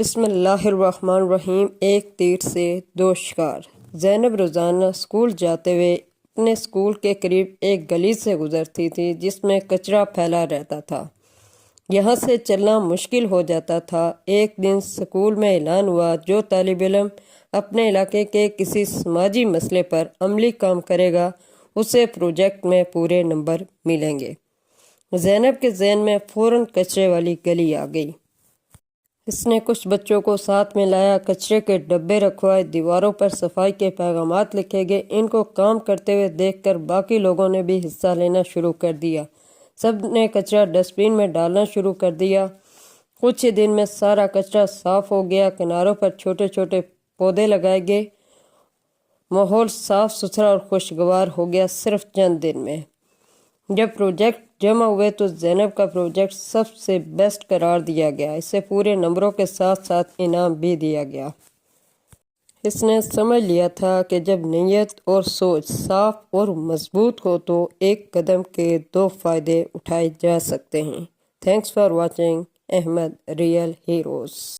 بسم اللہ الرحمن الرحیم۔ ایک تیر سے دو شکار۔ زینب روزانہ اسکول جاتے ہوئے اپنے اسکول کے قریب ایک گلی سے گزرتی تھی جس میں کچرا پھیلا رہتا تھا۔ یہاں سے چلنا مشکل ہو جاتا تھا۔ ایک دن اسکول میں اعلان ہوا جو طالب علم اپنے علاقے کے کسی سماجی مسئلے پر عملی کام کرے گا اسے پروجیکٹ میں پورے نمبر ملیں گے۔ زینب کے ذہن میں فوراً کچرے والی گلی آ گئی۔ اس نے کچھ بچوں کو ساتھ میں لایا، کچرے کے ڈبے رکھوائے، دیواروں پر صفائی کے پیغامات لکھے گئے۔ ان کو کام کرتے ہوئے دیکھ کر باقی لوگوں نے بھی حصہ لینا شروع کر دیا۔ سب نے کچرا ڈسٹ بین میں ڈالنا شروع کر دیا۔ کچھ ہی دن میں سارا کچرا صاف ہو گیا، کناروں پر چھوٹے چھوٹے پودے لگائے گئے، ماحول صاف ستھرا اور خوشگوار ہو گیا۔ صرف چند دن میں جب پروجیکٹ جمع ہوئے تو زینب کا پروجیکٹ سب سے بیسٹ قرار دیا گیا۔ اسے پورے نمبروں کے ساتھ ساتھ انعام بھی دیا گیا۔ اس نے سمجھ لیا تھا کہ جب نیت اور سوچ صاف اور مضبوط ہو تو ایک قدم کے دو فائدے اٹھائے جا سکتے ہیں۔ Thanks for watching. Ahmed real heroes.